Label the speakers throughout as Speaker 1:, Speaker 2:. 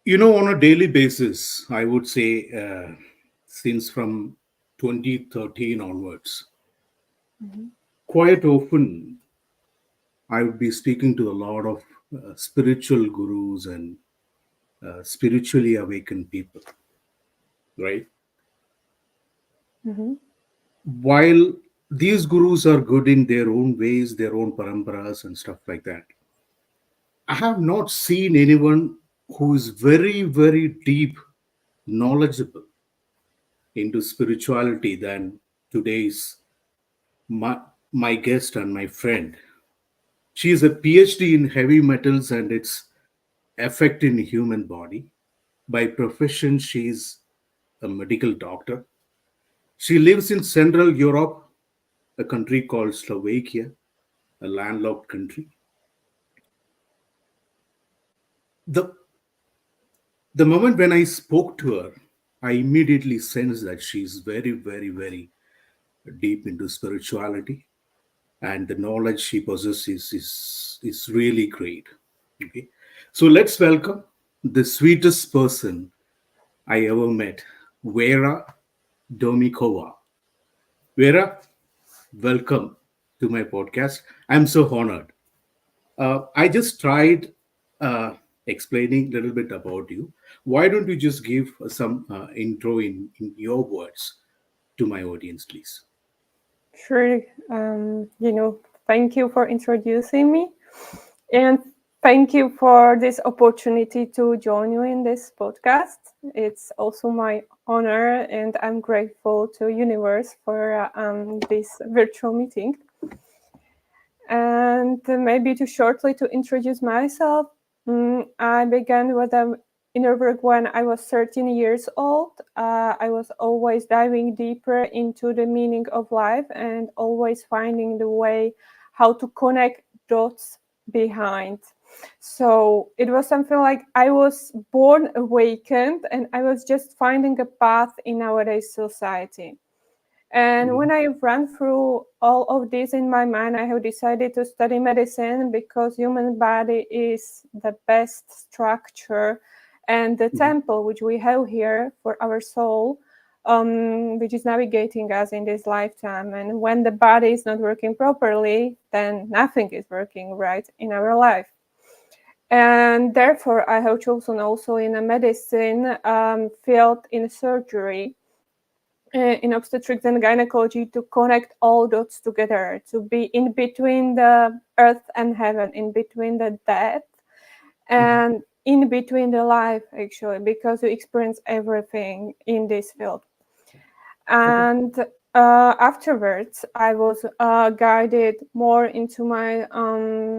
Speaker 1: On a daily basis, I would say since from 2013 onwards,
Speaker 2: Mhm.
Speaker 1: quite often I would be speaking to a lot of spiritual gurus and spiritually awakened people, right?
Speaker 2: Mhm.
Speaker 1: While these gurus are good in their own ways, their own paramparas and stuff like that, I have not seen anyone who is very, very deep knowledgeable into spirituality than today's my, my guest and my friend. She is a PhD in heavy metals and its effect in human body. By profession, she is a medical doctor. She lives in Central Europe, a country called Slovakia, a landlocked country. The, the moment when I spoke to her, I immediately sensed that she's very, very, very deep into spirituality, and the knowledge she possesses is really great. Okay, so let's welcome the sweetest person I ever met, Vera Domikova. Vera, welcome to my podcast. I'm so honored. I just tried explaining a little bit about you. Why don't you just give some intro in your words to my audience, please?
Speaker 2: Sure. Thank you for introducing me, and thank you for this opportunity to join you in this podcast. It's also my honor, and I'm grateful to Universe for this virtual meeting. And maybe to shortly to introduce myself, I began with inner work when I was 13 years old. I was always diving deeper into the meaning of life and always finding the way how to connect dots behind. So it was something like I was born awakened and I was just finding a path in nowadays society. And
Speaker 1: Mhm.
Speaker 2: when I ran through all of this in my mind, I have decided to study medicine because human body is the best structure and the
Speaker 1: Mhm.
Speaker 2: temple which we have here for our soul, which is navigating us in this lifetime. And when the body is not working properly, then nothing is working right in our life. And therefore, I have chosen also in a medicine field in surgery in obstetrics and gynecology to connect all dots together, to be in between the earth and heaven, in between the death
Speaker 1: Mhm.
Speaker 2: and in between the life, actually, because you experience everything in this field.
Speaker 1: Okay.
Speaker 2: And afterwards, I was guided more into my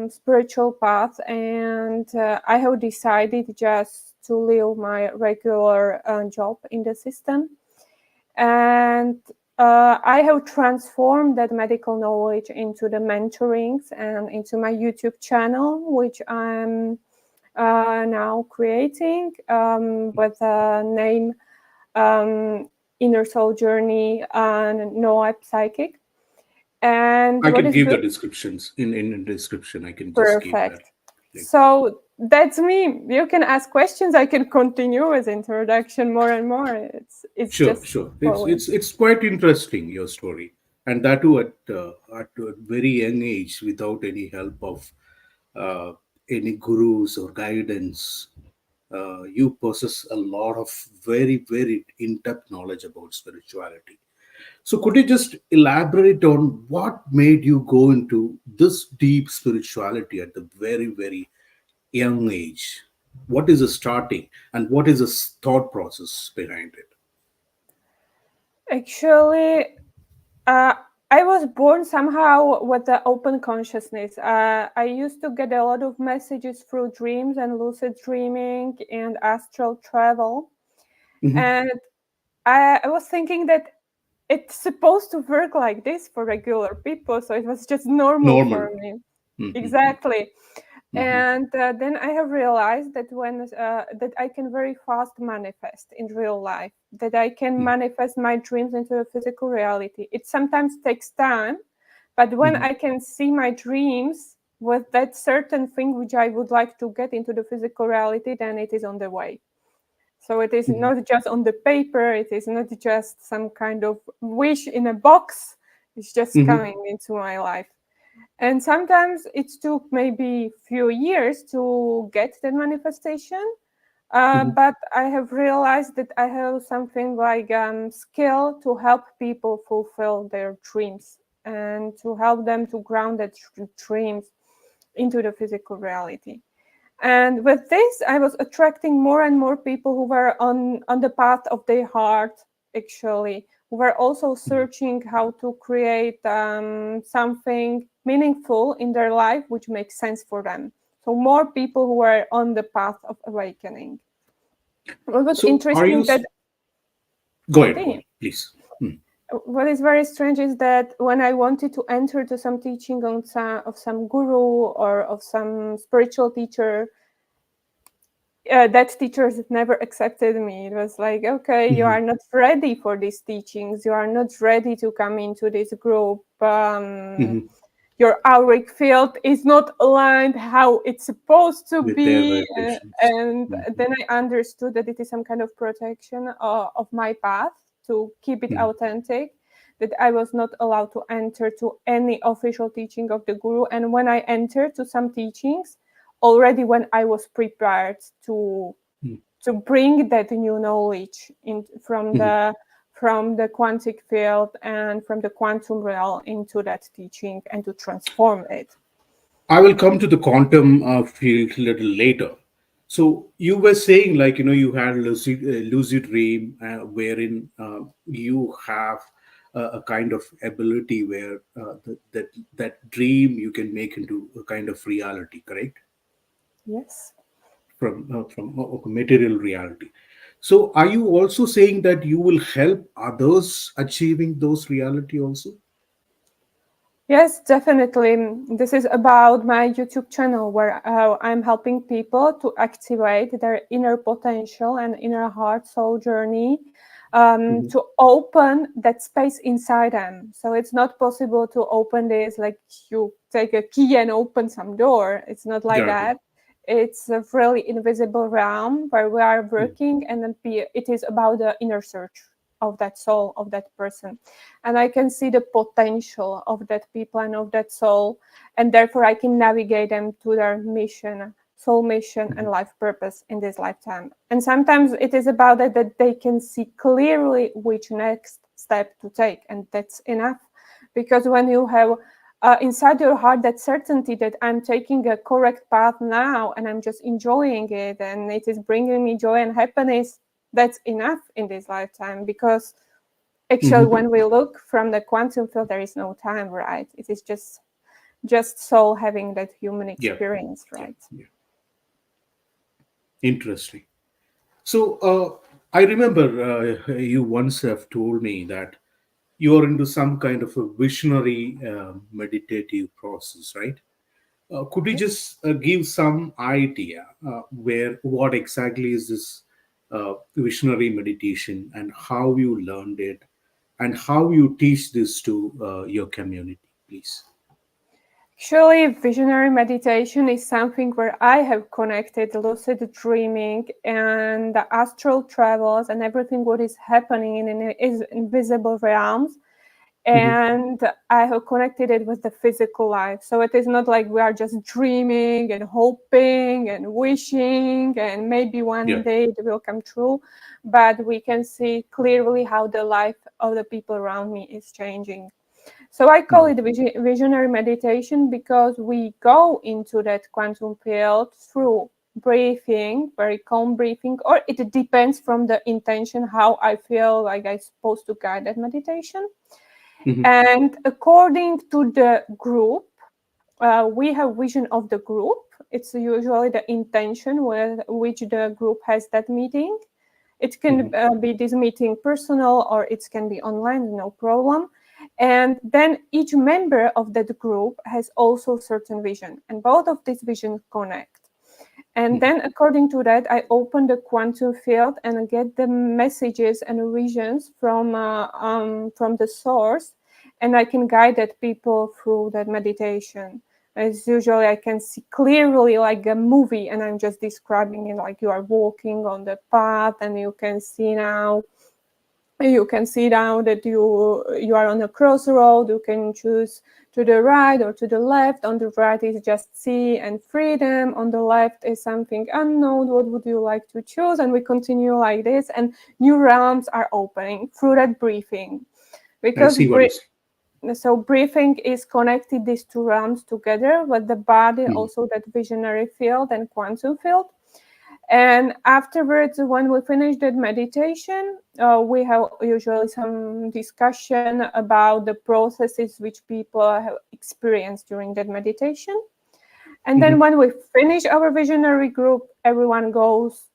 Speaker 2: spiritual path, and I have decided just to leave my regular job in the system and I have transformed that medical knowledge into the mentorings and into my YouTube channel, which I'm now creating with the name Inner Soul Journey and Noah Psychic. And
Speaker 1: I
Speaker 2: what
Speaker 1: can
Speaker 2: is
Speaker 1: give the
Speaker 2: good?
Speaker 1: descriptions in the description. I can just give that.
Speaker 2: Perfect.
Speaker 1: Like,
Speaker 2: So that's me. You can ask questions. I can continue with introduction more and more. It's
Speaker 1: sure,
Speaker 2: just
Speaker 1: sure. It's
Speaker 2: flowing.
Speaker 1: it's it's quite interesting your story, and that too at a very young age, without any help of uh, any gurus or guidance. You possess a lot of very, very in-depth knowledge about spirituality. So, could you just elaborate on what made you go into this deep spirituality at the very, very young age? What is the starting, and what is the thought process behind it?
Speaker 2: Actually, uh, I was born somehow with the open consciousness. I used to get a lot of messages through dreams and lucid dreaming and astral travel.
Speaker 1: Mhm.
Speaker 2: And I was thinking that it's supposed to work like this for regular people. So it was just normal
Speaker 1: Normal.
Speaker 2: for me.
Speaker 1: Mhm.
Speaker 2: Exactly.
Speaker 1: Mhm.
Speaker 2: And then I have realized that when that I can very fast manifest in real life, that I can
Speaker 1: Mhm.
Speaker 2: manifest my dreams into a physical reality. It sometimes takes time, but when
Speaker 1: Mhm.
Speaker 2: I can see my dreams with that certain thing which I would like to get into the physical reality, then it is on the way. So it is not just on the paper, it is not just some kind of wish in a box, it's just coming into my life. And sometimes it took maybe few years to get that manifestation. But I have realized that I have something like skill to help people fulfill their dreams and to help them to ground their dreams into the physical reality. And with this, I was attracting more and more people who were on the path of their heart, actually, who were also searching how to create something meaningful in their life, which makes sense for them. So more people who were on the path of awakening. What was
Speaker 1: So are you?
Speaker 2: interesting that
Speaker 1: Go ahead, please.
Speaker 2: what is very strange is that when I wanted to enter to some teaching on some guru or of some spiritual teacher, that teachers never accepted me. It was like, okay, you are not ready for these teachings. You are not ready to come into this group. Your auric field is not aligned how it's supposed to
Speaker 1: With their
Speaker 2: be.
Speaker 1: vibrations.
Speaker 2: And then I understood that it is some kind of protection of my path to keep it authentic, that I was not allowed to enter to any official teaching of the guru. And when I entered to some teachings, already when I was prepared to bring that new knowledge in from the quantic field and from the quantum realm into that teaching and to transform it.
Speaker 1: I will come to the quantum field a little later. So you were saying, like, you had lucid dream, wherein you have a kind of ability where that dream you can make into a kind of reality, correct?
Speaker 2: Yes.
Speaker 1: From material reality. So are you also saying that you will help others achieving those reality also?
Speaker 2: Yes, definitely. This is about my YouTube channel where I'm helping people to activate their inner potential and inner heart soul journey, to open that space inside them. So it's not possible to open this like you take a key and open some door. It's not like
Speaker 1: Got it.
Speaker 2: that. It's a really invisible realm where we are working, and then it is about the inner search of that soul, of that person. And I can see the potential of that people and of that soul, and therefore I can navigate them to their mission, soul mission, and life purpose in this lifetime. And sometimes it is about it that they can see clearly which next step to take, and that's enough. Because when you have inside your heart that certainty that I'm taking a correct path now and I'm just enjoying it and it is bringing me joy and happiness, that's enough in this lifetime. Because actually, when we look from the quantum field, there is no time, right? It is just soul having that human experience, right?
Speaker 1: Yeah. Interesting. So I remember you once have told me that you are into some kind of a visionary meditative process, right? Could you
Speaker 2: Yes.
Speaker 1: just give some idea where what exactly is this visionary meditation and how you learned it and how you teach this to your community, please?
Speaker 2: Actually, visionary meditation is something where I have connected lucid dreaming and the astral travels and everything what is happening in is invisible realms. And I have connected it with the physical life. So it is not like we are just dreaming and hoping and wishing and maybe one
Speaker 1: Yeah.
Speaker 2: day it will come true, but we can see clearly how the life of the people around me is changing. So I call it visionary meditation because we go into that quantum field through breathing, very calm breathing, or it depends from the intention how I feel like I'm supposed to guide that meditation. And according to the group, we have vision of the group. It's usually the intention with which the group has that meeting. It can be this meeting personal or it can be online, no problem. And then each member of that group has also certain vision, and both of these visions connect. And then according to that, I open the quantum field and get the messages and visions from the source, and I can guide that people through that meditation. As usually I can see clearly like a movie, and I'm just describing it like you are walking on the path, and you can see now that you are on a crossroad. You can choose to the right or to the left. On the right is just sea and freedom. On the left is something unknown. What would you like to choose? And we continue like this, and new realms are opening through that briefing.
Speaker 1: I
Speaker 2: Because
Speaker 1: see what you
Speaker 2: so briefing is connected these two realms together with the body,
Speaker 1: say.
Speaker 2: also that visionary field and quantum field. And afterwards, when we finish that meditation, we have usually some discussion about the processes which people have experienced during that meditation. And then when we finish our visionary group, everyone goes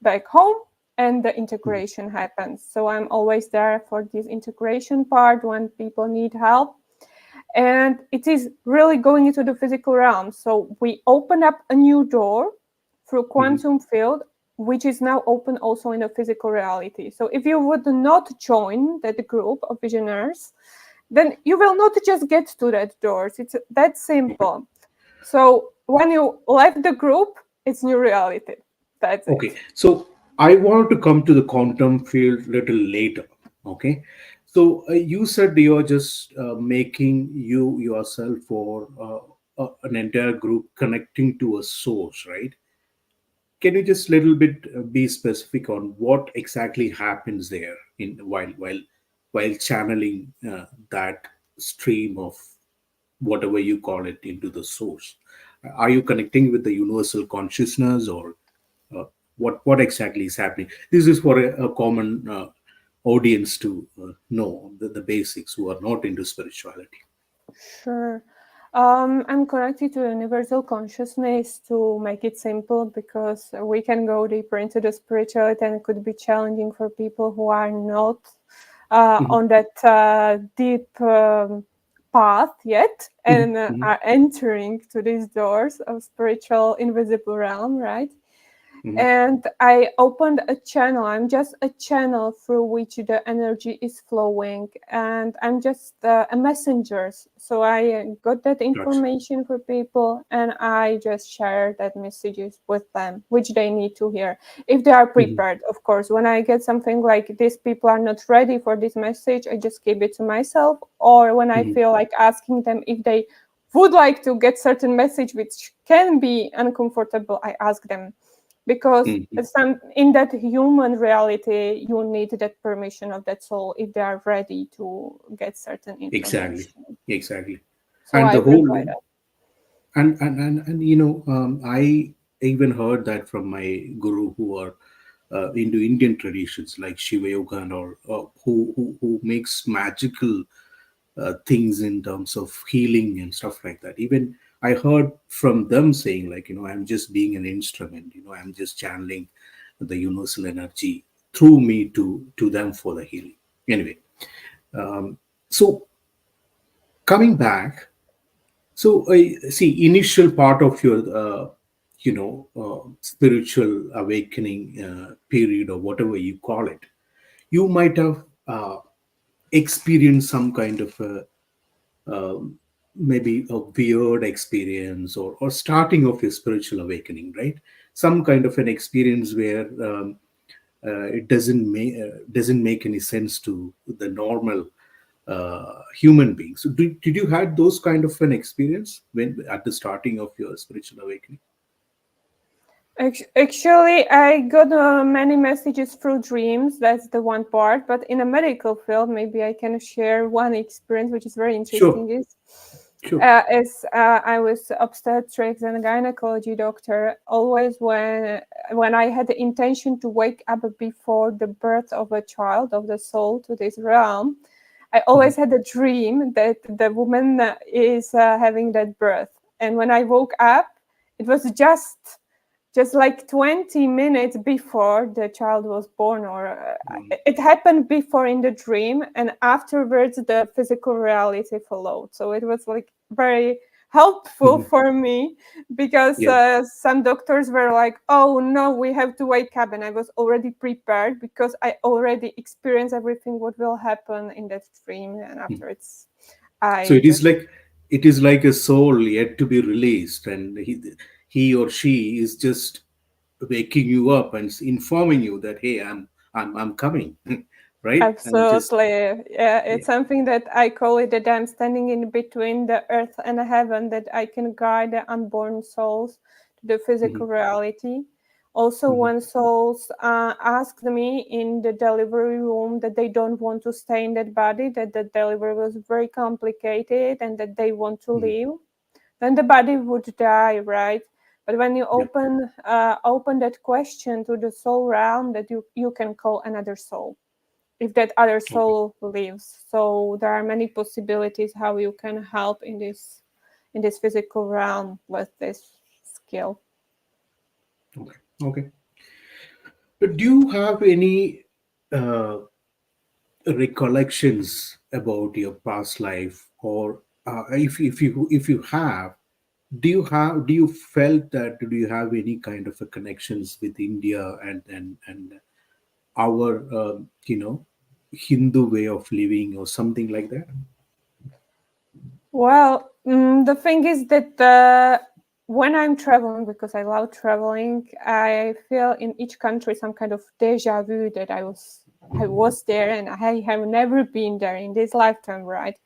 Speaker 2: back home and the integration happens. So I'm always there for this integration part when people need help. And it is really going into the physical realm. So we open up a new door through quantum field, which is now open also in the physical reality. So if you would not join that group of visionaries, then you will not just get to that doors. It's that simple. So when you left the group, it's new reality. That's it.
Speaker 1: Okay, so I want to come to the quantum field little later. Okay, so you said you're just making you yourself or an entire group connecting to a source, right? Can you just little bit be specific on what exactly happens there in while channeling that stream of whatever you call it into the source? Are you connecting with the universal consciousness, or uh, what exactly is happening? This is for a common audience to know the basics who are not into spirituality.
Speaker 2: Sure. I'm connected to universal consciousness to make it simple, because we can go deeper into the spirituality and it could be challenging for people who are not
Speaker 1: Mhm,
Speaker 2: on that deep path yet,
Speaker 1: mhm,
Speaker 2: and
Speaker 1: mhm,
Speaker 2: are entering to these doors of spiritual invisible realm, right?
Speaker 1: mhm.
Speaker 2: And I opened a channel. I'm just a channel through which the energy is flowing, and I'm just a messenger. So I got that
Speaker 1: Gotcha.
Speaker 2: information for people, and I just share that messages with them, which they need to hear if they are
Speaker 1: Mhm,
Speaker 2: prepared. Of course, when I get something like these people are not ready for this message, I just keep it to myself. Or when I
Speaker 1: mhm,
Speaker 2: feel like asking them if they would like to get certain message which can be uncomfortable, I ask them, because
Speaker 1: mhm.
Speaker 2: some in that human reality you need that permission of that soul if they are ready to get certain
Speaker 1: Exactly,
Speaker 2: information.
Speaker 1: exactly.
Speaker 2: So
Speaker 1: And
Speaker 2: I
Speaker 1: the whole
Speaker 2: provide that.
Speaker 1: and I even heard that from my guru who are into Indian traditions like Shiva Yoga, and or who makes magical things in terms of healing and stuff like that. Even I heard from them saying, like, I'm just being an instrument. I'm just channeling the universal energy through me to them for the healing. Anyway, so coming back, so I see initial part of your spiritual awakening period, or whatever you call it. You might have experienced some kind of maybe a weird experience, or starting of your spiritual awakening, right? Some kind of an experience where it doesn't make any sense to the normal human beings. So did you had those kind of an experience when at the starting of your spiritual awakening?
Speaker 2: Actually, I got many messages through dreams. That's the one part. But in a medical field, maybe I can share one experience which is very
Speaker 1: Sure,
Speaker 2: interesting. Is
Speaker 1: sure.
Speaker 2: as I was obstetrics and gynecology doctor, always when I had the intention to wake up before the birth of a child, of the soul to this realm, I
Speaker 1: Mhm,
Speaker 2: always had a dream that the woman is having that birth. And when I woke up, it was just like 20 minutes before the child was born, or
Speaker 1: mhm,
Speaker 2: it happened before in the dream, and afterwards the physical reality followed. So it was like very helpful
Speaker 1: mhm.
Speaker 2: for me, because
Speaker 1: Yeah.
Speaker 2: some doctors were like, oh no, we have to wake up, and I was already prepared because I already experienced everything what will happen in that dream, and
Speaker 1: Mhm.
Speaker 2: afterwards
Speaker 1: So
Speaker 2: I
Speaker 1: it is
Speaker 2: just
Speaker 1: like it is like a soul yet to be released, and he or she is just waking you up and informing you that, hey, I'm coming, right? And just
Speaker 2: Absolutely. Yeah,
Speaker 1: yeah.
Speaker 2: it's something that I call it that I'm standing in between the earth and the heaven, that I can guide the unborn souls to the
Speaker 1: Mhm,
Speaker 2: physical reality. Also,
Speaker 1: mhm,
Speaker 2: when souls asked me in the delivery room that they don't want to stay in that body, that the delivery was very complicated and that they want to
Speaker 1: mhm.
Speaker 2: leave, then the body would die, right? But when you
Speaker 1: Yeah.
Speaker 2: open that question to the soul realm, that you can call another soul if that other
Speaker 1: Okay.
Speaker 2: soul lives. So there are many possibilities how you can help in this physical realm with this skill.
Speaker 1: Okay. Okay. But do you have any uh, recollections about your past life, or if you have, do you felt that, do you have any kind of a connections with India and our Hindu way of living or something like that?
Speaker 2: Well, the thing is that when I'm traveling, because I love traveling, I feel in each country some kind of deja vu that I was there and I have never been there in this lifetime, right?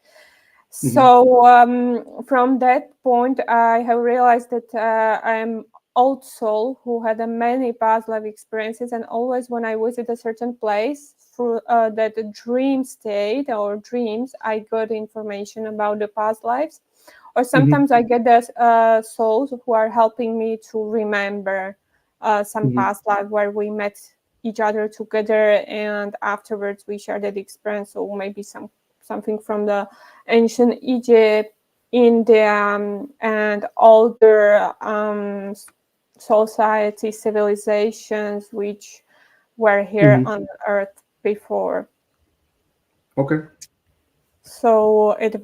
Speaker 1: Hmm.
Speaker 2: So from that point, I have realized that I am old soul who had a many past life experiences, and always when I visit a certain place through that dream state or dreams, I got information about the past lives, or
Speaker 1: Hmm.
Speaker 2: sometimes I get the souls who are helping me to remember some
Speaker 1: Hmm.
Speaker 2: past life where we met each other together, and afterwards we shared that experience. So maybe something from the ancient Egypt, India, and older society civilizations which were here
Speaker 1: Hmm.
Speaker 2: on Earth before.
Speaker 1: Okay.
Speaker 2: So it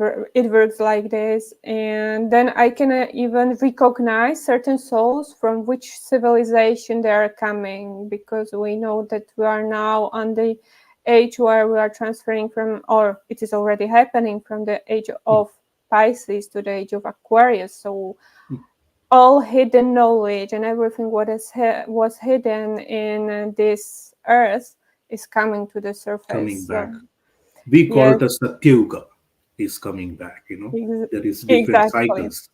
Speaker 2: works like this, and then I can even recognize certain souls from which civilization they are coming, because we know that we are now on the age where we are transferring from, or it is already happening, from the age of Pisces to the age of Aquarius. So all hidden knowledge and everything what was hidden in this earth is coming to the
Speaker 1: Coming
Speaker 2: surface.
Speaker 1: back, we call
Speaker 2: Yes,
Speaker 1: it as Satyuga is coming back. There is different
Speaker 2: exactly.
Speaker 1: cycles.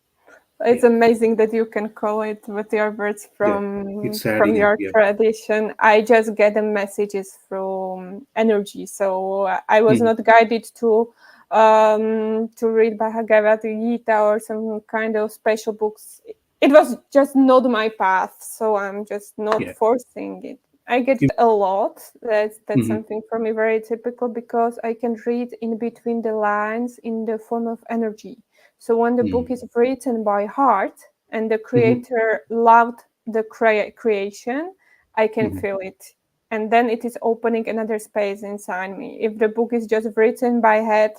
Speaker 2: It's
Speaker 1: Yeah.
Speaker 2: amazing that you can call it with your words
Speaker 1: Yeah.
Speaker 2: from
Speaker 1: It's adding up.
Speaker 2: your
Speaker 1: Yeah.
Speaker 2: tradition. I just get the messages from energy, so I was
Speaker 1: Mhm.
Speaker 2: not guided to read Bhagavad Gita or some kind of special books. It was just not my path, so I'm just not
Speaker 1: Yeah.
Speaker 2: forcing it. I get it a lot. That's
Speaker 1: Mhm.
Speaker 2: something for me very typical, because I can read in between the lines in the form of energy. So when the book
Speaker 1: Mhm.
Speaker 2: is written by heart and the
Speaker 1: Mhm.
Speaker 2: creator loved the creation, I can
Speaker 1: Mhm.
Speaker 2: feel it. And then it is opening another space inside me. If the book is just written by head,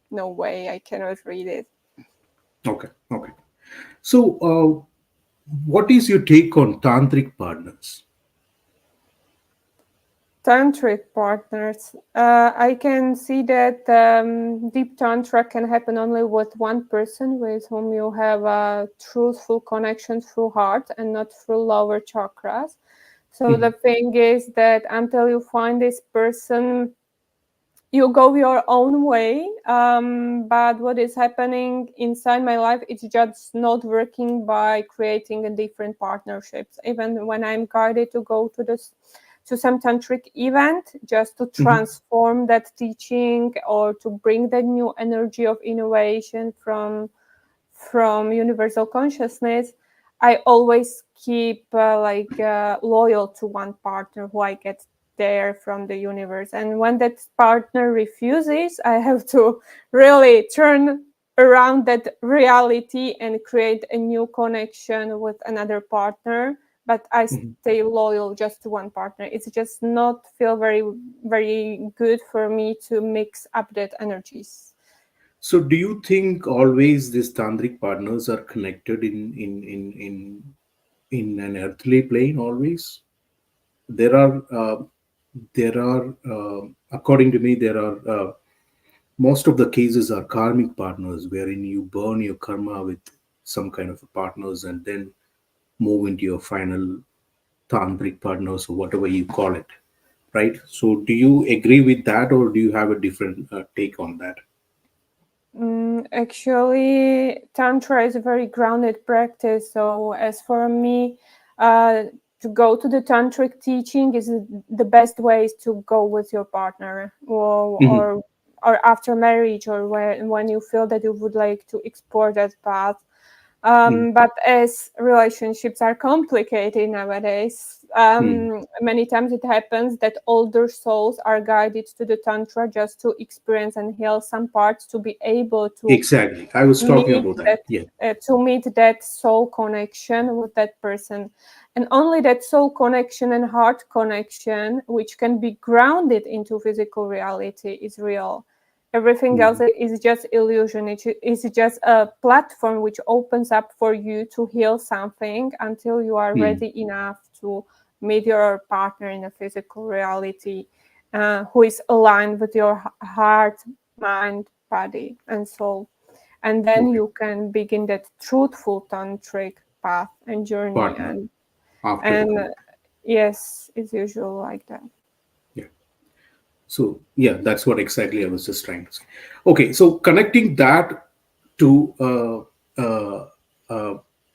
Speaker 2: no way, I cannot read it.
Speaker 1: Okay. Okay. So, what is your take on tantric partners?
Speaker 2: Tantric partners. I can see that deep tantra can happen only with one person with whom you have a truthful connection through heart and not through lower chakras. So the
Speaker 1: Mhm.
Speaker 2: thing is that until you find this person, you go your own way. But what is happening inside my life, it's just not working by creating a different partnerships. Even when I'm guided to go to some tantric event, just to
Speaker 1: Mhm.
Speaker 2: transform that teaching or to bring that new energy of innovation from universal consciousness, I always keep loyal to one partner who I get there from the universe. And when that partner refuses, I have to really turn around that reality and create a new connection with another partner. But I
Speaker 1: Mhm.
Speaker 2: stay loyal just to one partner. It's just not feel very, very good for me to mix up that energies.
Speaker 1: So, do you think always these tantric partners are connected in an earthly plane? Always there are according to me, there are most of the cases are karmic partners, wherein you burn your karma with some kind of partners and then move into your final tantric partners or whatever you call it, right? So, do you agree with that, or do you have a different take on that?
Speaker 2: Actually, Tantra is a very grounded practice. So, as for me, to go to the tantric teaching is the best way is to go with your partner,
Speaker 1: Mhm.
Speaker 2: or after marriage, or when you feel that you would like to explore that path.
Speaker 1: Mhm.
Speaker 2: But as relationships are complicated nowadays,
Speaker 1: Mhm.
Speaker 2: many times it happens that older souls are guided to the Tantra just to experience and heal some parts to be able to
Speaker 1: Exactly. I was talking
Speaker 2: meet
Speaker 1: about that.
Speaker 2: that
Speaker 1: Yeah.
Speaker 2: soul connection with that person, and only that soul connection and heart connection, which can be grounded into physical reality, is real. Everything else
Speaker 1: Mhm.
Speaker 2: is just illusion. It is just a platform which opens up for you to heal something until you are
Speaker 1: Mhm.
Speaker 2: ready enough to meet your partner in a physical reality, who is aligned with your heart, mind, body, and soul. And then
Speaker 1: Okay.
Speaker 2: you can begin that truthful tantric path and journey.
Speaker 1: Partner after the
Speaker 2: And
Speaker 1: commit.
Speaker 2: yes, it's usually like that.
Speaker 1: Yeah. So yeah, that's what exactly I was just trying to say. Okay, so connecting that to,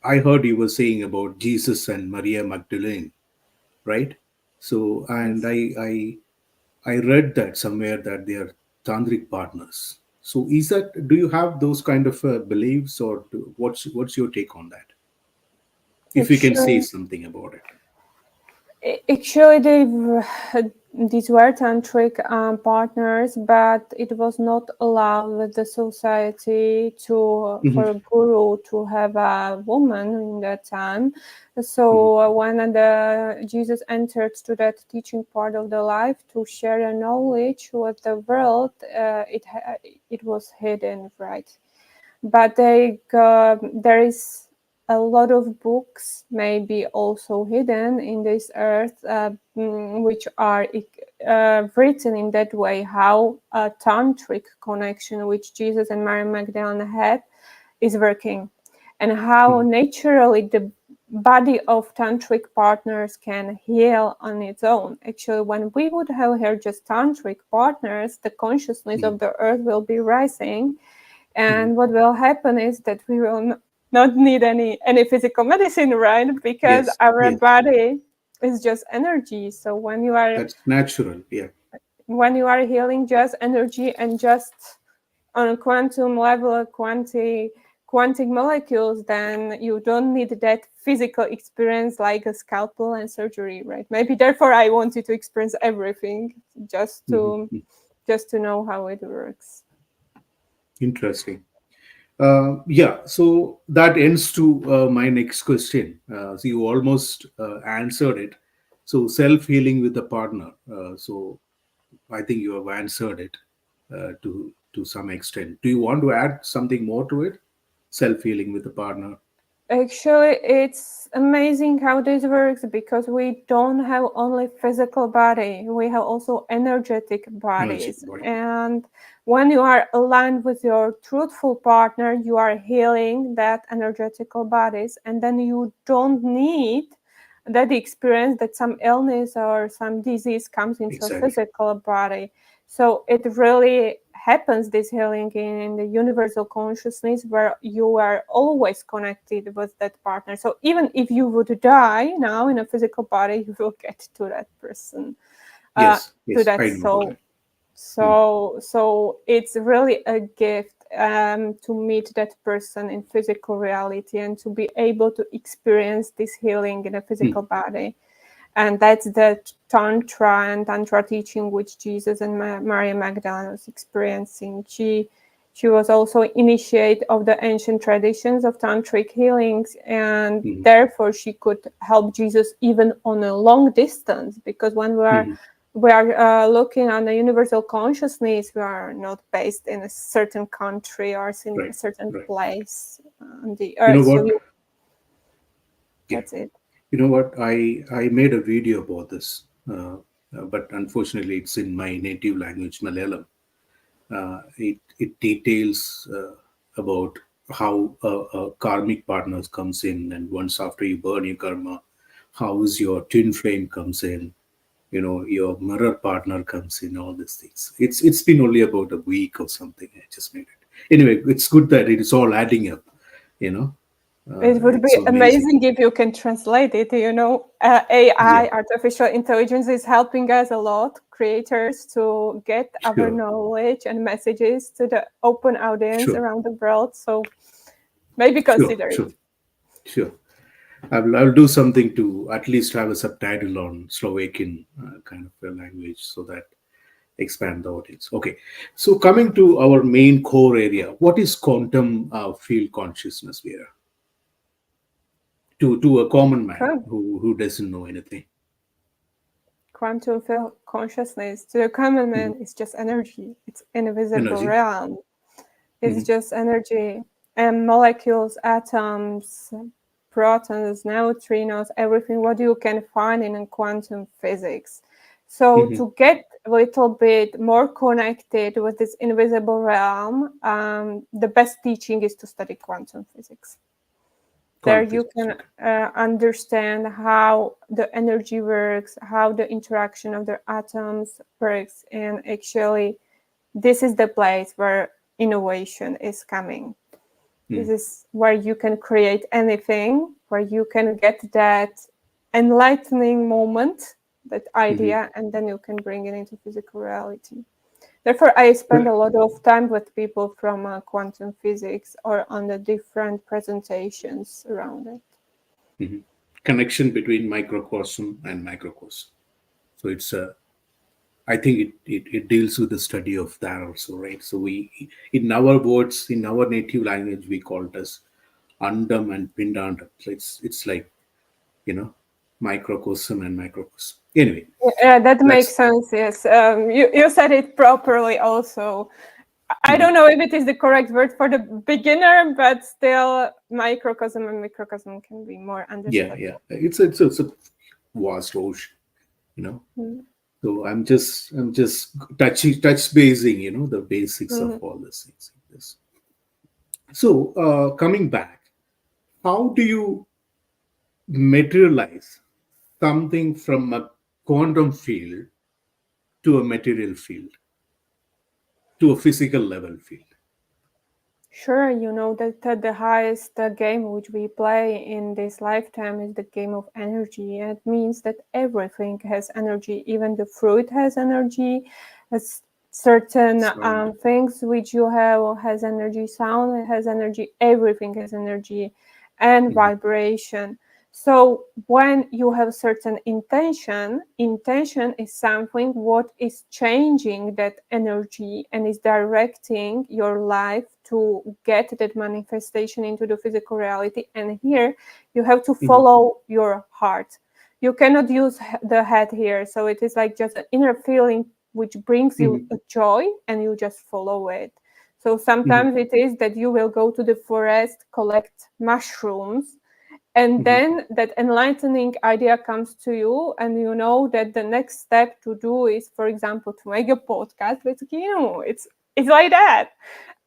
Speaker 1: I heard you were saying about Jesus and Maria Magdalene, right? So, and
Speaker 2: Yes.
Speaker 1: I read that somewhere that they are tantric partners. So, is that, do you have those kind of beliefs, or what's your take on that? If you can say
Speaker 2: Actually,
Speaker 1: something about it.
Speaker 2: Actually, these were tantric partners, but it was not allowed with the society to
Speaker 1: Mhm.
Speaker 2: for a guru to have a woman in that time.
Speaker 1: Mhm.
Speaker 2: So when the Jesus entered to that teaching part of the life to share the knowledge with the world, it was hidden, right? But there is a lot of books maybe also hidden in this earth, which are written in that way, how a tantric connection which Jesus and Mary Magdalene had is working, and how
Speaker 1: Mhm.
Speaker 2: naturally the body of tantric partners can heal on its own. Actually, when we would have here just tantric partners, the consciousness
Speaker 1: Mhm.
Speaker 2: of the earth will be rising,
Speaker 1: Mhm.
Speaker 2: and what will happen is that we will not need any physical medicine, right? Because
Speaker 1: Yes,
Speaker 2: our
Speaker 1: yes,
Speaker 2: body is just energy. So
Speaker 1: that's natural. Yeah.
Speaker 2: when you are healing just energy and just on a quantum level, quantic molecules, then you don't need that physical experience like a scalpel and surgery, right? Maybe therefore I wanted to experience everything just
Speaker 1: Mhm.
Speaker 2: to
Speaker 1: Mhm.
Speaker 2: just to know how it works.
Speaker 1: Interesting. Yeah, so that ends to my next question. So you almost answered it. So self healing with a partner. So I think you have answered it to some extent. Do you want to add something more to it? Self healing with a partner.
Speaker 2: Actually, it's amazing how this works because we don't have only physical body, we have also energetic
Speaker 1: Energy,
Speaker 2: bodies.
Speaker 1: body.
Speaker 2: And when you are aligned with your truthful partner, you are healing that energetical bodies, and then you don't need that experience that some illness or some disease comes into a
Speaker 1: Exactly.
Speaker 2: physical body. So it really happens, this healing in the universal consciousness, where you are always connected with that partner. So even if you would die now in a physical body, you will get to that person, uh,
Speaker 1: Yes,
Speaker 2: to
Speaker 1: yes,
Speaker 2: that
Speaker 1: I know about
Speaker 2: soul.
Speaker 1: it. Mm.
Speaker 2: So it's really a gift, to meet that person in physical reality and to be able to experience this healing in a
Speaker 1: Mm.
Speaker 2: physical body. And that's the tantra teaching which Jesus and Maria Magdalene was experiencing. She was also initiate of the ancient traditions of tantric healings, and
Speaker 1: Mm.
Speaker 2: therefore she could help Jesus even on a long distance, because when
Speaker 1: Mm.
Speaker 2: we are looking on the universal consciousness, we are not based in a certain country or in a
Speaker 1: Right,
Speaker 2: certain
Speaker 1: right.
Speaker 2: place on the
Speaker 1: You know
Speaker 2: earth. So
Speaker 1: what? Yeah.
Speaker 2: that's it.
Speaker 1: You know what? I made a video about this, but unfortunately, it's in my native language, Malayalam. It details about how karmic partners comes in, and once after you burn your karma, how is your twin flame comes in, your mirror partner comes in, all these things. It's been only about a week or something. I just made it. Anyway, it's good that it is all adding up. You know,
Speaker 2: It would
Speaker 1: it's
Speaker 2: be
Speaker 1: so amazing.
Speaker 2: amazing if you can translate it. AI,
Speaker 1: Yeah,
Speaker 2: artificial intelligence, is helping us a lot, creators, to get our
Speaker 1: sure,
Speaker 2: knowledge and messages to the open audience
Speaker 1: sure,
Speaker 2: around the world. So maybe
Speaker 1: sure,
Speaker 2: consider
Speaker 1: sure,
Speaker 2: it.
Speaker 1: sure. I'll do something to at least have a subtitle on Slovakian kind of a language, so that expand the audience. Okay, so coming to our main core area, what is quantum field consciousness, Vera? To a common man
Speaker 2: Cool.
Speaker 1: who doesn't know anything.
Speaker 2: Quantum field consciousness to the common
Speaker 1: Mhm.
Speaker 2: man is just energy. It's invisible
Speaker 1: Energy.
Speaker 2: realm. It's
Speaker 1: Mhm.
Speaker 2: just energy and molecules, atoms, protons, neutrinos, everything what you can find in quantum physics. So
Speaker 1: Mhm.
Speaker 2: to get a little bit more connected with this invisible realm, the best teaching is to study quantum physics. There
Speaker 1: Quantum
Speaker 2: you
Speaker 1: physics.
Speaker 2: can
Speaker 1: Okay.
Speaker 2: understand how the energy works, how the interaction of the atoms works, and actually this is the place where innovation is coming. This
Speaker 1: Mhm.
Speaker 2: is where you can create anything, where you can get that enlightening moment, that
Speaker 1: Mhm.
Speaker 2: idea, and then you can bring it into physical reality. Therefore, I spend a lot of time with people from quantum physics or on the different presentations around it.
Speaker 1: Mhm. Connection between microcosm and macrocosm. So it's a I think it deals with the study of that also, right? So we, in our words, in our native language, we call it as andam and pindandam. So it's like, you know, microcosm and macrocosm. Anyway,
Speaker 2: Yeah, that makes
Speaker 1: that's
Speaker 2: sense. Yes, you said it properly. Also, I
Speaker 1: mhm.
Speaker 2: don't know if it is the correct word for the beginner, but still, microcosm and microcosm can be more
Speaker 1: Yeah,
Speaker 2: understood.
Speaker 1: yeah. It's a vast ocean, you know.
Speaker 2: Mm-hmm.
Speaker 1: So I'm just touch basing, the basics of all these things. Yes. So coming back, how do you materialize something from a quantum field to a material field, to a physical level field?
Speaker 2: Sure, you know that the highest game which we play in this lifetime is the game of energy. It means that everything has energy, even the fruit has energy, as certain
Speaker 1: Sound.
Speaker 2: things which you have has energy, sound has energy, everything has energy and
Speaker 1: Mhm.
Speaker 2: vibration. So when you have certain intention is something what is changing that energy and is directing your life to get that manifestation into the physical reality. And here you have to
Speaker 1: Mhm.
Speaker 2: follow your heart. You cannot use the head here. So it is like just an inner feeling which brings you
Speaker 1: Mhm.
Speaker 2: a joy and you just follow it. So
Speaker 1: Mhm.
Speaker 2: sometimes it is that you will go to the forest, collect mushrooms, and
Speaker 1: Mhm.
Speaker 2: then that enlightening idea comes to you, and you know that the next step to do is, for example, to make a podcast with Gino. It's like that.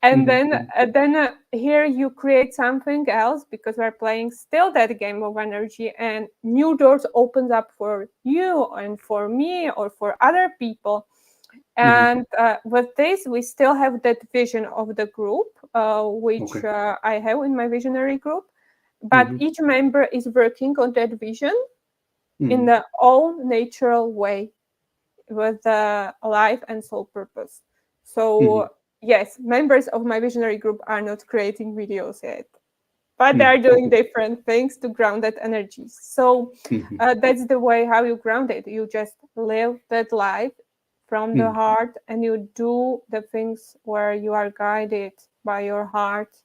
Speaker 2: And
Speaker 1: Mhm.
Speaker 2: then
Speaker 1: Mhm.
Speaker 2: here you create something else because we're playing still that game of energy, and new doors opens up for you and for me or for other people.
Speaker 1: Mhm.
Speaker 2: And with this, we still have that vision of the group, which
Speaker 1: Okay.
Speaker 2: I have in my visionary group. But
Speaker 1: Mhm.
Speaker 2: each member is working on that vision in
Speaker 1: Mhm.
Speaker 2: their own natural way with the life and soul purpose.
Speaker 1: Mhm.
Speaker 2: So, yes, members of my visionary group are not creating videos yet, but they
Speaker 1: Mhm.
Speaker 2: are doing
Speaker 1: Okay.
Speaker 2: different things to ground that energy. So,
Speaker 1: Mhm.
Speaker 2: that's the way how you ground it. You just live that life from the
Speaker 1: Mhm.
Speaker 2: heart and you do the things where you are guided by your heart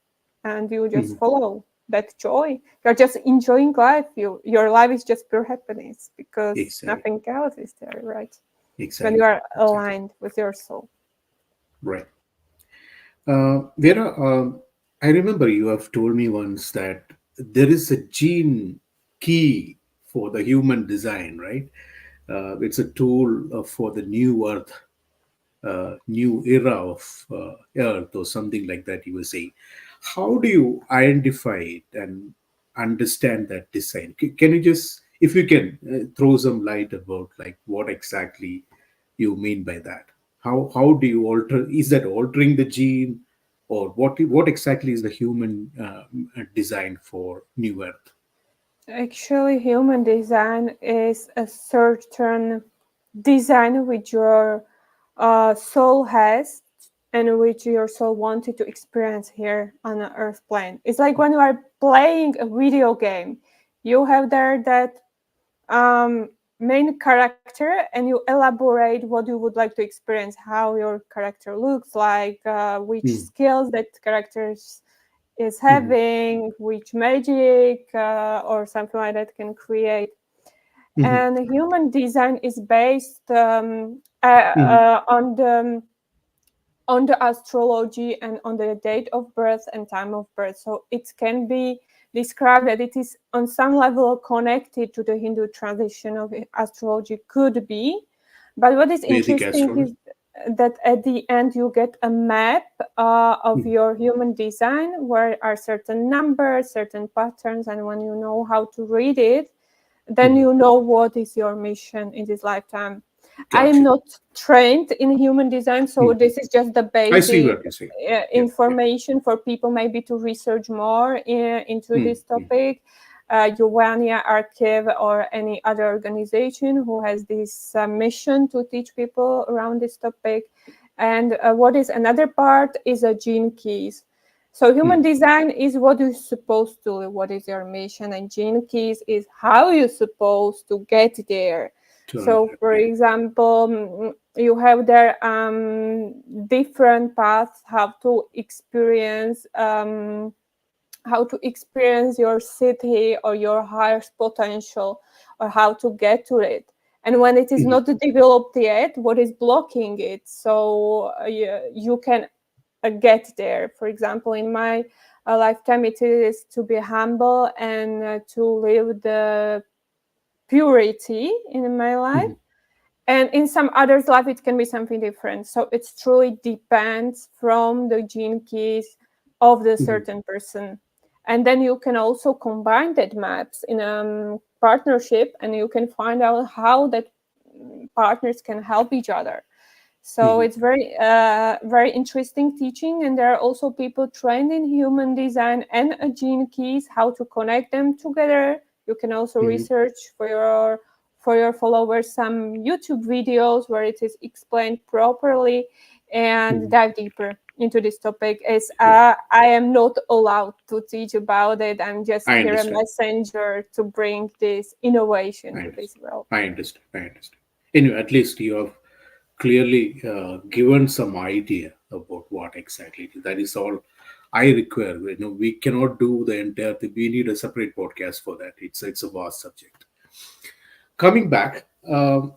Speaker 2: and you just
Speaker 1: Mhm.
Speaker 2: follow that joy. You're just enjoying life. Your life is just pure happiness because
Speaker 1: Exactly.
Speaker 2: nothing else is there, right? When you
Speaker 1: Exactly.
Speaker 2: are
Speaker 1: Exactly.
Speaker 2: aligned with your soul.
Speaker 1: Right. Vera, I remember you have told me once that there is a gene key for the human design, right? It's a tool for the new earth. new era of Earth or something like that, you were saying. How do you identify it and understand that design? Can you just, if you can, throw some light about like what exactly you mean by that? How do you alter? Is that altering the gene, or what exactly is the human design for New Earth?
Speaker 2: Actually, human design is a certain design which your soul has and which your soul wanted to experience here on the earth plane. It's like when you are playing a video game, you have there that main character and you elaborate what you would like to experience, how your character looks like, which
Speaker 1: Mm,
Speaker 2: skills that characters is
Speaker 1: mhm,
Speaker 2: having, which magic or something like that can create.
Speaker 1: mhm,
Speaker 2: And human design is based
Speaker 1: mhm,
Speaker 2: on the astrology and on the date of birth and time of birth. So it can be described that it is on some level connected to the Hindu tradition of astrology, could be. But what is
Speaker 1: Vedic
Speaker 2: interesting
Speaker 1: astrology.
Speaker 2: is that at the end you get a map of
Speaker 1: Mhm,
Speaker 2: your human design where are certain numbers, certain patterns, and when you know how to read it, then
Speaker 1: mhm.
Speaker 2: you know what is your mission in this lifetime. I am
Speaker 1: Gotcha.
Speaker 2: not trained in human design, so
Speaker 1: Mhm.
Speaker 2: this is just the
Speaker 1: I see
Speaker 2: basic
Speaker 1: what you're saying. Yeah, yeah.
Speaker 2: information for people maybe to research more into
Speaker 1: Mm,
Speaker 2: this
Speaker 1: mm,
Speaker 2: topic. Giovannia Archive or any other organization who has this mission to teach people around this topic. And what is another part is a gene keys. So human
Speaker 1: mm.
Speaker 2: design is what you're supposed to do, what is your mission, and gene keys is how you're supposed to get there.
Speaker 1: Turn
Speaker 2: So,
Speaker 1: that.
Speaker 2: for
Speaker 1: Yeah.
Speaker 2: example, you have there different paths how to experience your city or your highest potential, or how to get to it. And when it is
Speaker 1: Mhm,
Speaker 2: not developed yet, what is blocking it? So you can get there. For example, in my lifetime, it is to be humble and to live the purity in my life.
Speaker 1: mhm,
Speaker 2: And in some others' life, it can be something different. So it truly depends from the gene keys of the
Speaker 1: mhm,
Speaker 2: certain person. And then you can also combine that maps in a partnership, and you can find out how that partners can help each other. So
Speaker 1: mhm,
Speaker 2: it's very interesting teaching, and there are also people trained in human design and gene keys, how to connect them together. You can also
Speaker 1: mhm,
Speaker 2: research for your followers some YouTube videos where it is explained properly, and
Speaker 1: mhm.
Speaker 2: dive deeper into this topic. As
Speaker 1: Yeah,
Speaker 2: I am not allowed to teach about it, I'm just
Speaker 1: I
Speaker 2: here a
Speaker 1: understand.
Speaker 2: messenger to bring this innovation
Speaker 1: I
Speaker 2: to this
Speaker 1: understand.
Speaker 2: world.
Speaker 1: I understand. I understand. Anyway, at least you have clearly given some idea about what exactly it is. That is all I require. We cannot do the entire thing. We need a separate podcast for that. It's a vast subject. Coming back, uh,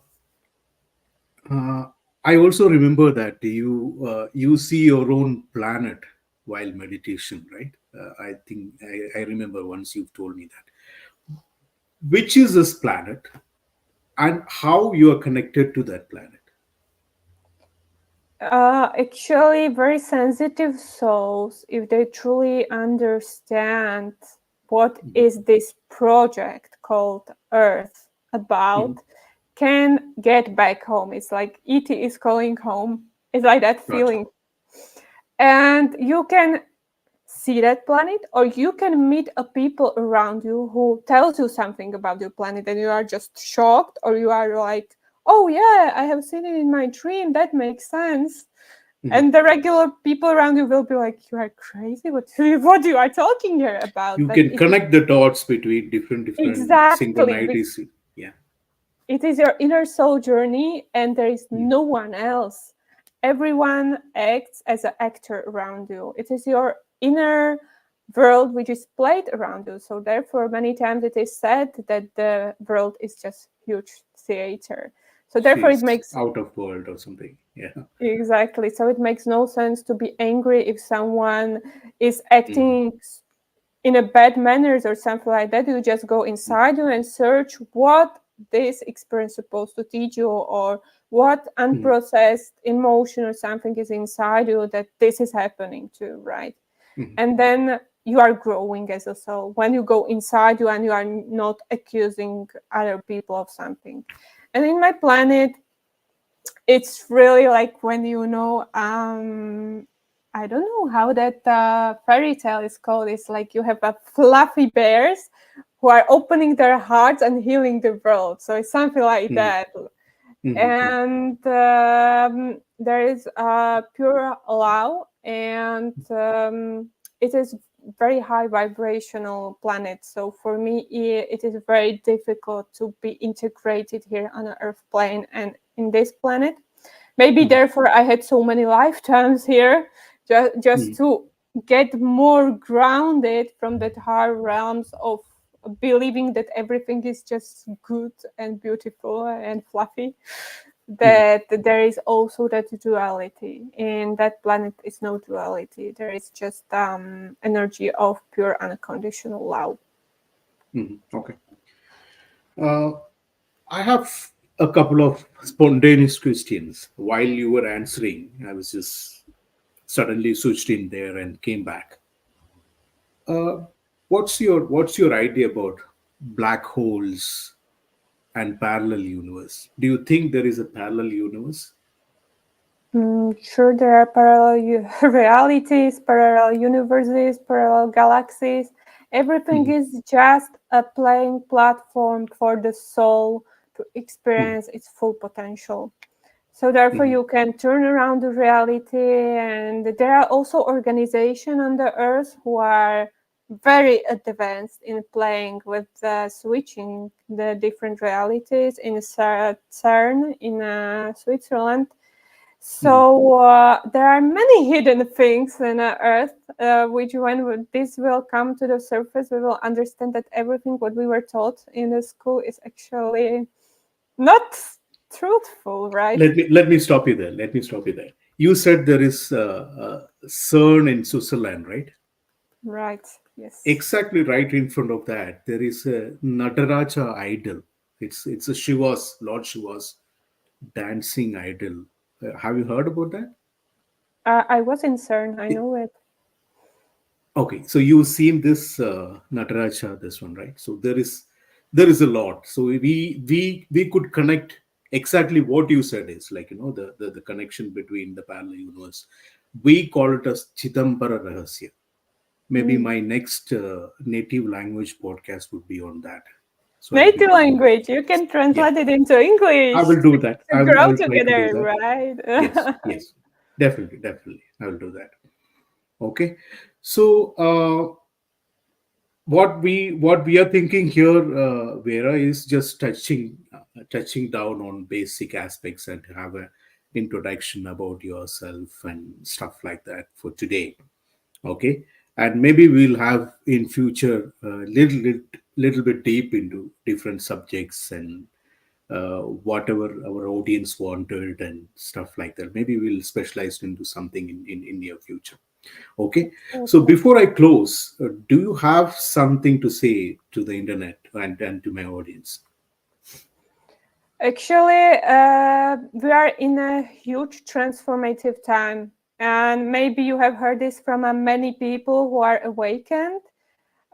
Speaker 1: I also remember that you see your own planet while meditation, right? I think I remember once you've told me that. Which is this planet, and how you are connected to that planet?
Speaker 2: Actually, very sensitive souls, if they truly understand what
Speaker 1: Mhm,
Speaker 2: is this project called Earth
Speaker 1: mhm.
Speaker 2: about, can get back home. It's like ET is calling home. It's like that
Speaker 1: Gotcha.
Speaker 2: feeling. And you can see that planet, or you can meet a people around you who tells you something about your planet and you are just shocked, or you are like, oh yeah, I have seen it in my dream, that makes sense.
Speaker 1: Mhm.
Speaker 2: And the regular people around you will be like, you are crazy, what you are talking here about?
Speaker 1: You
Speaker 2: But
Speaker 1: can
Speaker 2: it is
Speaker 1: connect the dots between different
Speaker 2: exactly,
Speaker 1: synchronities. Yeah.
Speaker 2: it is your inner soul journey, and there is
Speaker 1: Mm,
Speaker 2: no one else. Everyone acts as an actor around you. It is your inner world which is played around you. So therefore, many times it is said that the world is just huge theater. So therefore, it
Speaker 1: she's
Speaker 2: makes
Speaker 1: out of world or something. Yeah.
Speaker 2: exactly. So it makes no sense to be angry if someone is
Speaker 1: Mhm,
Speaker 2: acting in a bad manners or something like that. You just go inside you and search what this experience supposed to teach you, or what unprocessed emotion or something is inside you that this is happening to, right? And then you are growing as a soul when you go inside you and you are not accusing other people of something. And in my planet, it's really like when I don't know how that fairy tale is called. It's like you have a fluffy bears who are opening their hearts and healing the world. So it's something like that. And there is pure love, and it is very high vibrational planet. So for me, it is very difficult to be integrated here on the earth plane and in this planet. Maybe therefore I had so many lifetimes here just to get more grounded from that higher realms of believing that everything is just good and beautiful and fluffy, that there is also that duality. In that planet is no duality. There is just energy of pure unconditional love.
Speaker 1: Okay. I have a couple of spontaneous questions. While you were answering, I was just suddenly switched in there and came back. Uh, what's your idea about black holes and parallel universe? Do you think there is a parallel universe?
Speaker 2: Sure, there are parallel realities, parallel universes, parallel galaxies. Everything is just a playing platform for the soul to experience its full potential. So therefore, you can turn around the reality, and there are also organizations on the earth who are very advanced in playing with switching the different realities in CERN in Switzerland. So there are many hidden things in Earth, which when this will come to the surface, we will understand that everything what we were taught in the school is actually not truthful, right?
Speaker 1: Let me stop you there. You said there is CERN in Switzerland, right?
Speaker 2: Right. Yes.
Speaker 1: Exactly right in front of that, there is a Nataraja idol. It's a Shiva's Lord Shiva's dancing idol. Have you heard about that?
Speaker 2: I was in CERN. I know it.
Speaker 1: Okay, so you've seen this Nataraja, this one, right? So there is a lot. So we could connect exactly what you said is like the connection between the parallel universe. We call it as Chidambara Rahasya. Maybe my next native language podcast would be on that, so that
Speaker 2: Native
Speaker 1: people know.
Speaker 2: language. You can
Speaker 1: Yeah,
Speaker 2: translate it into
Speaker 1: I
Speaker 2: English
Speaker 1: will do that.
Speaker 2: to
Speaker 1: I
Speaker 2: grow
Speaker 1: will try to do
Speaker 2: together,
Speaker 1: that. Yes,
Speaker 2: right?
Speaker 1: yes, definitely. I will do that. Okay, so what we are thinking here, Vera, is just touching down on basic aspects and have a introduction about yourself and stuff like that for today. Okay, and maybe we'll have in future little bit deep into different subjects and whatever our audience wanted and stuff like that. Maybe we'll specialize into something in near future. Okay, so
Speaker 2: Okay.
Speaker 1: before I close, do you have something to say to the internet and to my audience?
Speaker 2: Actually, we are in a huge transformative time, and maybe you have heard this from many people who are awakened.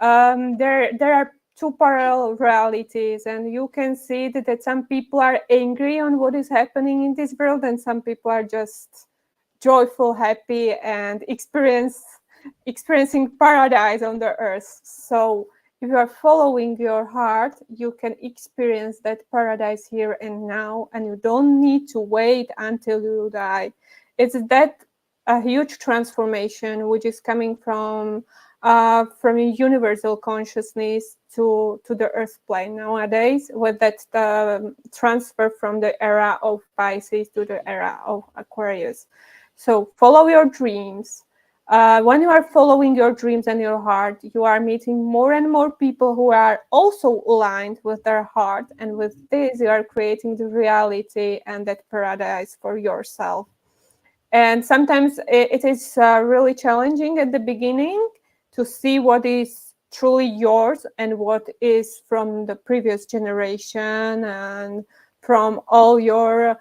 Speaker 2: There are two parallel realities, and you can see that some people are angry on what is happening in this world, and some people are just joyful, happy, and experiencing paradise on the earth. So if you are following your heart, you can experience that paradise here and now, and you don't need to wait until you die. It's that a huge transformation which is coming from a universal consciousness to the earth plane nowadays, with that transfer from the era of Pisces to the era of Aquarius. So follow your dreams. When you are following your dreams and your heart, you are meeting more and more people who are also aligned with their heart, and with this you are creating the reality and that paradise for yourself. And sometimes it is really challenging at the beginning to see what is truly yours and what is from the previous generation and from all your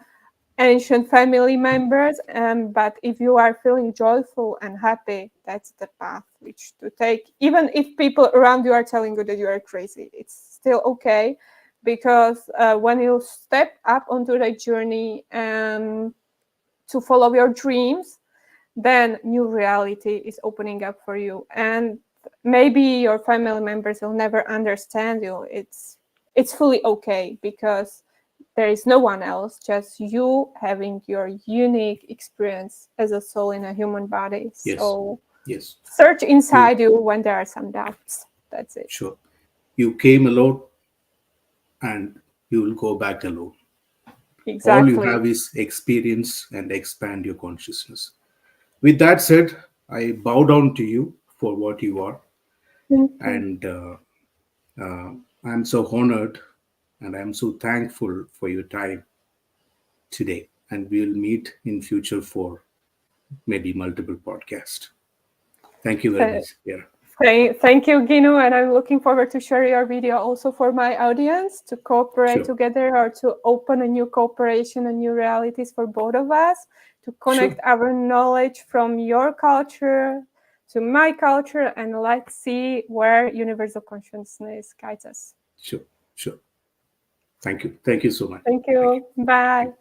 Speaker 2: ancient family members. But if you are feeling joyful and happy, that's the path which to take. Even if people around you are telling you that you are crazy, it's still okay, because when you step up onto that journey to follow your dreams, then new reality is opening up for you. And maybe your family members will never understand you. It's fully okay, because there is no one else, just you having your unique experience as a soul in a human body.
Speaker 1: Yes.
Speaker 2: So
Speaker 1: Yes.
Speaker 2: search inside you when there are some doubts. That's it.
Speaker 1: Sure. You came alone and you will go back alone. All you
Speaker 2: Exactly.
Speaker 1: have is experience and expand your consciousness. With that said, I bow down to you for what you are,
Speaker 2: Thank you.
Speaker 1: and uh, I'm so honored and I'm so thankful for your time today. And we'll meet in future for maybe multiple podcasts. Thank you very
Speaker 2: Th-
Speaker 1: much. Yeah.
Speaker 2: Thank you, Ginu, and I'm looking forward to share your video also for my audience to cooperate
Speaker 1: Sure.
Speaker 2: together, or to open a new cooperation and new realities for both of us, to
Speaker 1: Sure.
Speaker 2: connect our knowledge from your culture to my culture, and let's see where universal consciousness guides us.
Speaker 1: Sure. Sure. Thank you. Thank you so much.
Speaker 2: Thank
Speaker 1: Thank you.
Speaker 2: you. Bye.